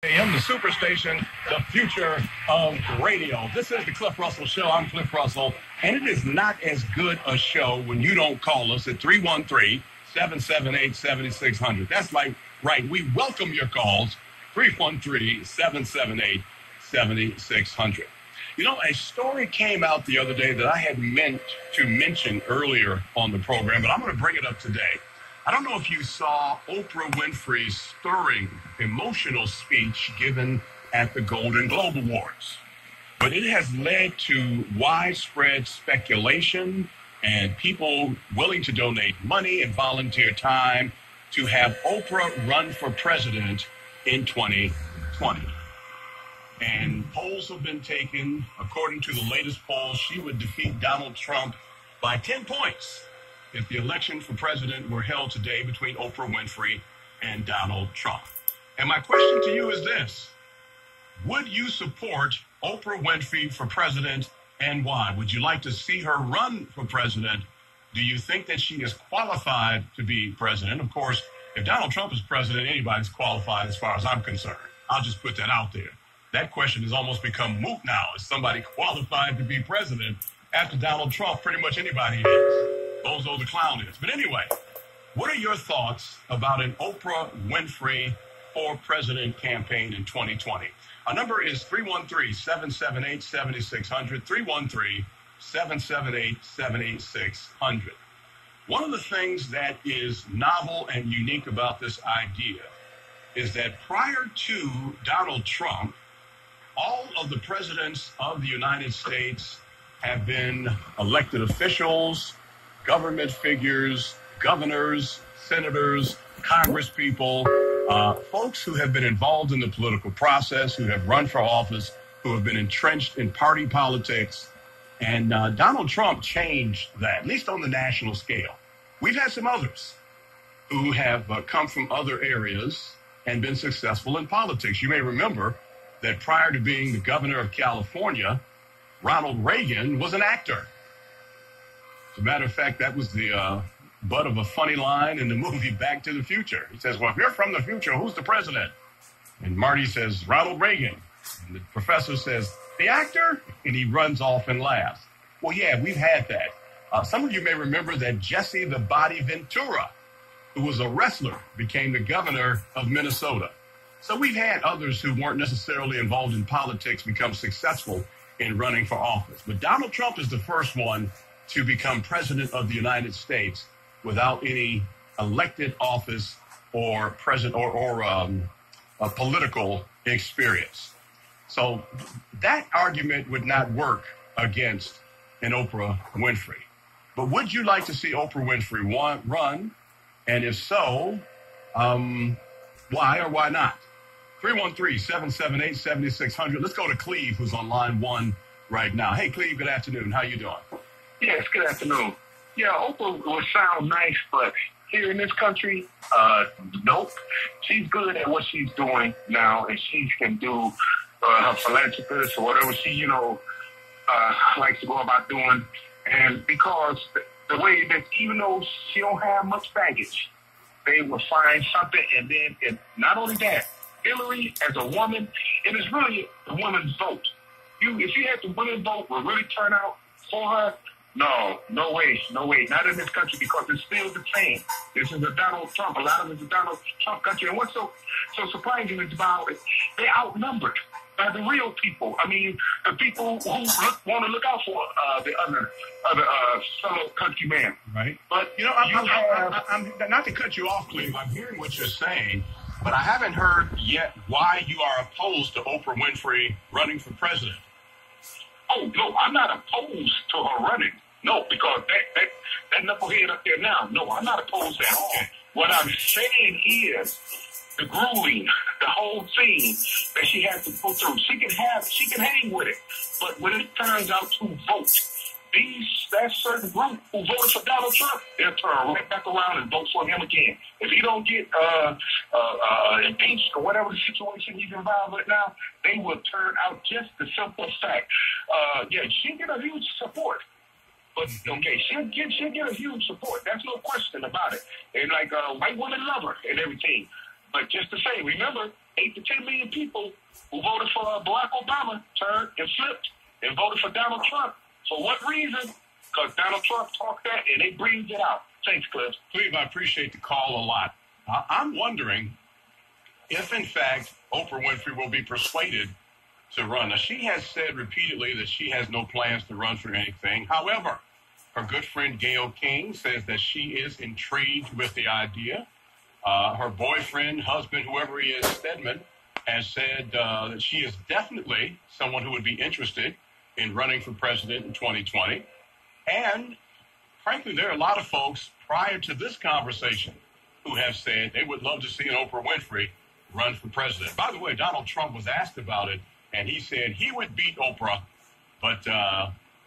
AM, the Superstation, the future of radio. This is the Cliff Russell Show. I'm Cliff Russell, and it is not as good a show when you don't call us at 313-778-7600. That's right. We welcome your calls, 313-778-7600. You know, a story came out the other day that I had meant to mention earlier on the program, but I'm going to bring it up today. I don't know if you saw Oprah Winfrey's stirring, emotional speech given at the Golden Globe Awards, but it has led to widespread speculation and people willing to donate money and volunteer time to have Oprah run for president in 2020. And polls have been taken. According to the latest polls, she would defeat Donald Trump by 10 points if the election for president were held today between Oprah Winfrey and Donald Trump. And my question to you is this: would you support Oprah Winfrey for president, and why? Would you like to see her run for president? Do you think that she is qualified to be president? Of course, if Donald Trump is president, anybody's qualified as far as I'm concerned. I'll just put that out there. That question has almost become moot now. Is somebody qualified to be president after Donald Trump? Pretty much anybody is. Bozo the clown is. But anyway, what are your thoughts about an Oprah Winfrey for president campaign in 2020? Our number is 313-778-7600, 313-778-7600. One of the things that is novel and unique about this idea is that prior to Donald Trump, all of the presidents of the United States have been elected officials, government figures, governors, senators, congresspeople, folks who have been involved in the political process, who have run for office, who have been entrenched in party politics. And Donald Trump changed that, at least on the national scale. We've had some others who have come from other areas and been successful in politics. You may remember that prior to being the governor of California, Ronald Reagan was an actor. As a matter of fact, that was the butt of a funny line in the movie Back to the Future. He says, well, if you're from the future, who's the president? And Marty says, Ronald Reagan. And the professor says, the actor? And he runs off and laughs. Well, yeah, we've had that. Some of you may remember that Jesse the Body Ventura, who was a wrestler, became the governor of Minnesota. So we've had others who weren't necessarily involved in politics become successful in running for office. But Donald Trump is the first one to become president of the United States without any elected office or a political experience. So that argument would not work against an Oprah Winfrey. But would you like to see Oprah Winfrey run? And if so, why or why not? 313-778-7600. Let's go to Cleve, who's on line one right now. Hey, Cleve, good afternoon. How you doing? Yes, good afternoon. Yeah, Oprah would sound nice, but here in this country, nope. She's good at what she's doing now, and she can do her philanthropist or whatever she, likes to go about doing. And because the way that, even though she don't have much baggage, they will find something, and then, not only that, Hillary, as a woman, it is really the woman's vote. If she had the women's vote, will really turn out for her? No way. Not in this country, because it's still the same. This is a Donald Trump. A lot of it's a Donald Trump country. And what's so surprising is about it, they're outnumbered by the real people. I mean, the people who want to look out for the other fellow countrymen. Right. But I'm not to cut you off, Cleve. I'm hearing what you're saying, but I haven't heard yet why you are opposed to Oprah Winfrey running for president. Oh, no, I'm not opposed to her running. No, because that knucklehead up there now, no, I'm not opposed at all. What I'm saying is the grueling, the whole thing that she has to go through. She can hang with it. But when it turns out to vote, that certain group who voted for Donald Trump, they'll turn right back around and vote for him again. If he don't get impeached or whatever the situation he's involved with now, they will turn out just the simple fact. She get a huge support. But okay, she'll get a huge support. That's no question about it. And white women love her and everything. But just to say, remember, 8 to 10 million people who voted for Barack Obama turned and flipped and voted for Donald Trump. For what reason? Because Donald Trump talked that and they breathed it out. Thanks, Cliff. Cleve, I appreciate the call a lot. I'm wondering if, in fact, Oprah Winfrey will be persuaded to run. Now, she has said repeatedly that she has no plans to run for anything. However, her good friend Gayle King says that she is intrigued with the idea. Her boyfriend, husband, whoever he is, Stedman, has said that she is definitely someone who would be interested in running for president in 2020. And, frankly, there are a lot of folks prior to this conversation who have said they would love to see an Oprah Winfrey run for president. By the way, Donald Trump was asked about it, and he said he would beat Oprah, but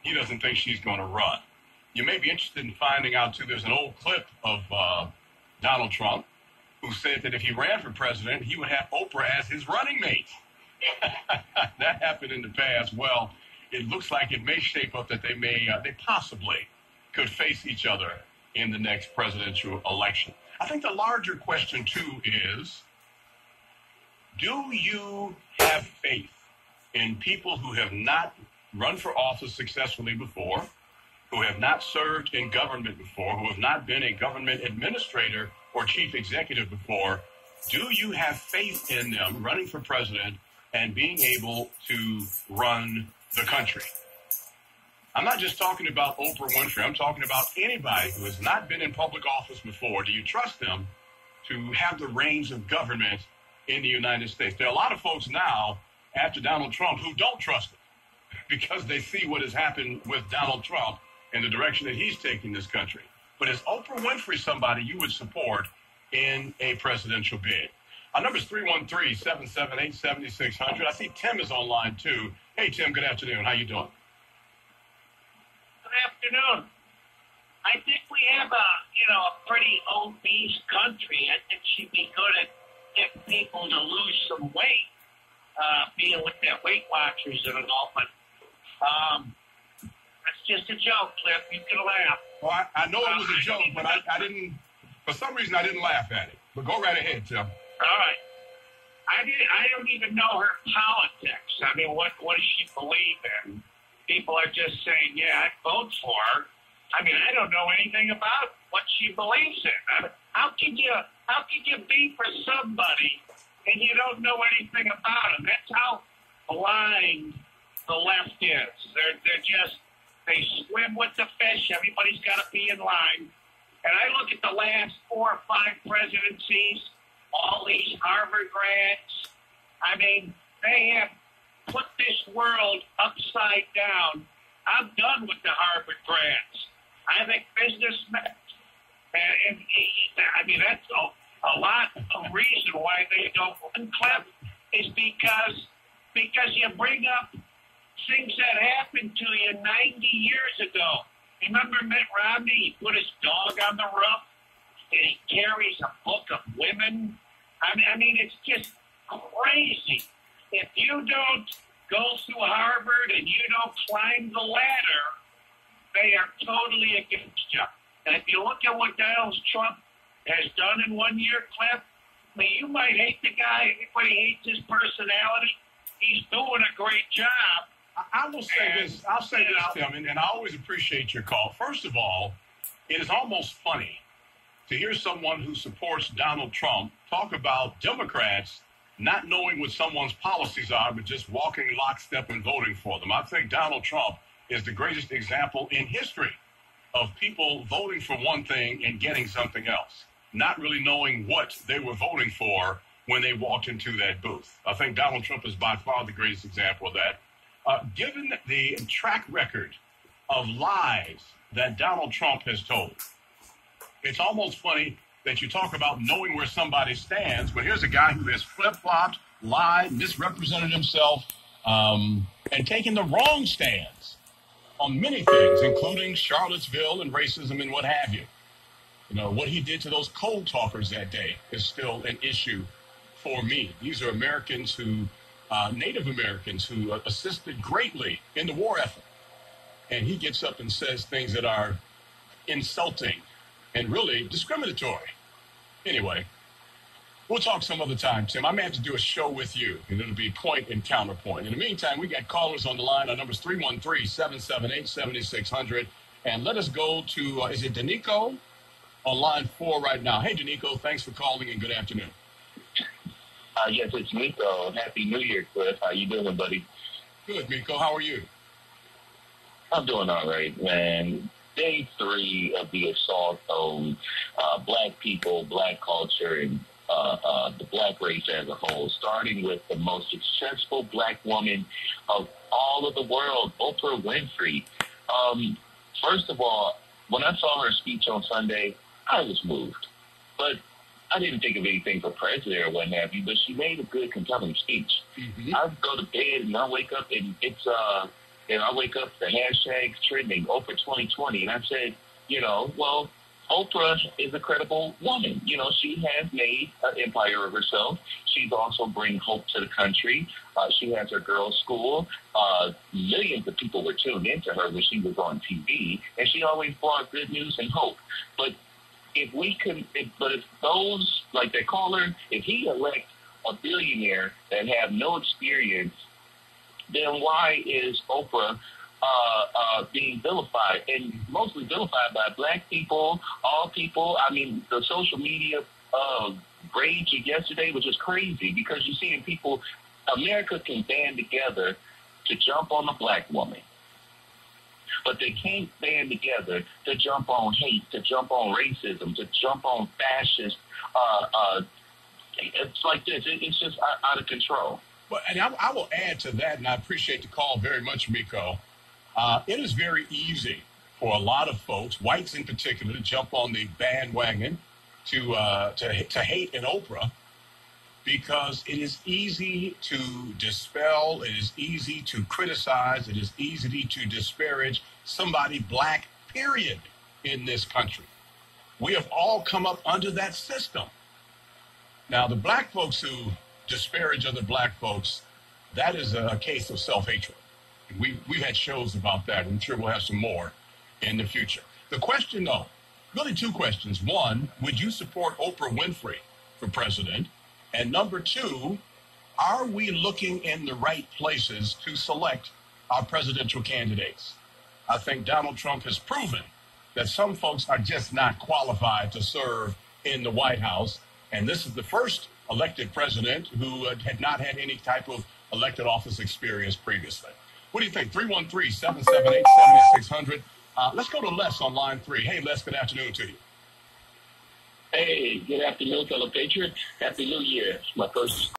he doesn't think she's going to run. You may be interested in finding out, too, there's an old clip of Donald Trump who said that if he ran for president, he would have Oprah as his running mate. That happened in the past. Well, it looks like it may shape up that they possibly could face each other in the next presidential election. I think the larger question, too, is, do you have faith in people who have not run for office successfully before, who have not served in government before, who have not been a government administrator or chief executive before? Do you have faith in them running for president and being able to run the country? I'm not just talking about Oprah Winfrey. I'm talking about anybody who has not been in public office before. Do you trust them to have the reins of government in the United States? There are a lot of folks now, after Donald Trump, who don't trust him because they see what has happened with Donald Trump and the direction that he's taking this country. But is Oprah Winfrey somebody you would support in a presidential bid? Our number is 313-778-7600. I see Tim is online, too. Hey, Tim, good afternoon. How you doing? Good afternoon. I think we have a pretty obese country. I think she'd be good at getting people to lose some weight, being with their Weight Watchers and all. But that's just a joke, Cliff. You can laugh. Well, I know it was a joke, but I didn't. For some reason, I didn't laugh at it. But go right ahead, Tim. All right. I don't even know her politics. I mean, what does she believe in? People are just saying, yeah, I'd vote for her. I mean, I don't know anything about what she believes in. I mean, how can you be for somebody and you don't know anything about them? That's how blind the left is. They swim with the fish. Everybody's got to be in line. And I look at the last 4 or 5 presidencies, all these Harvard grads. I mean, they have put this world upside down. I'm done with the Harvard grads. I think businessmen, and I mean, that's a lot of reason why they don't run, Clef, is because you bring up things that happened to you 90 years ago. Remember Mitt Romney? He put his dog on the roof, and he carries a book of women. I mean, it's just crazy. If you don't go through Harvard and you don't climb the ladder, they are totally against you. And if you look at what Donald Trump has done in 1 year, Cliff, I mean, you might hate the guy. Everybody hates his personality. He's doing a great job. I will say this. I'll say this, Tim, and I always appreciate your call. First of all, it is almost funny to hear someone who supports Donald Trump talk about Democrats not knowing what someone's policies are, but just walking lockstep and voting for them. I think Donald Trump is the greatest example in history of people voting for one thing and getting something else, not really knowing what they were voting for when they walked into that booth. I think Donald Trump is by far the greatest example of that. Given the track record of lies that Donald Trump has told, it's almost funny that you talk about knowing where somebody stands, but here's a guy who has flip-flopped, lied, misrepresented himself, and taken the wrong stands on many things, including Charlottesville and racism and what have you. You know, what he did to those cold talkers that day is still an issue for me. These are Americans who, Native Americans who assisted greatly in the war effort. And he gets up and says things that are insulting and really discriminatory. Anyway, We'll talk some other time, Tim. I may have to do a show with you, and it'll be point and counterpoint. In the meantime, we got callers on the line. Our number's 313-778-7600. And let us go to, is it Danico on line 4 right now? Hey, Danico, thanks for calling and good afternoon. Yes, it's Miko. Happy New Year, Cliff. How you doing, buddy? Good, Miko. How are you? I'm doing all right, man. Day 3 of the assault on black people, black culture, and the black race as a whole, starting with the most successful black woman of all of the world, Oprah Winfrey. First of all, when I saw her speech on Sunday, I was moved. But I didn't think of anything for president or what have you, but she made a good, compelling speech. Mm-hmm. I go to bed and I wake up and it's, and I wake up, the hashtag's trending, Oprah 2020, and I said, well, Oprah is a credible woman. She has made an empire of herself. She's also bringing hope to the country. She has her girls' school. Millions of people were tuned into her when she was on TV, and she always brought good news and hope. But if those, like they call her, if he elects a billionaire that have no experience, then why is Oprah being vilified, and mostly vilified by black people, all people? I mean, the social media rage yesterday was just crazy because you're seeing people, America can band together to jump on a black woman, but they can't band together to jump on hate, to jump on racism, to jump on fascist. It's like this. It's just out of control. Well, and I will add to that, and I appreciate the call very much, Miko. It is very easy for a lot of folks, whites in particular, to jump on the bandwagon to hate an Oprah because it is easy to dispel, it is easy to criticize, it is easy to disparage somebody black, period, in this country. We have all come up under that system. Now, the black folks who disparage other black folks, that is a case of self-hatred. We've had shows about that. I'm sure we'll have some more in the future. The question, though, really 2 questions. 1, would you support Oprah Winfrey for president? And number 2, are we looking in the right places to select our presidential candidates? I think Donald Trump has proven that some folks are just not qualified to serve in the White House. And this is the first elected president who had not had any type of elected office experience previously. What do you think? 313-778-7600. Let's go to Les on line 3. Hey, Les, good afternoon to you. Hey, good afternoon, fellow patriots. Happy New Year. It's my first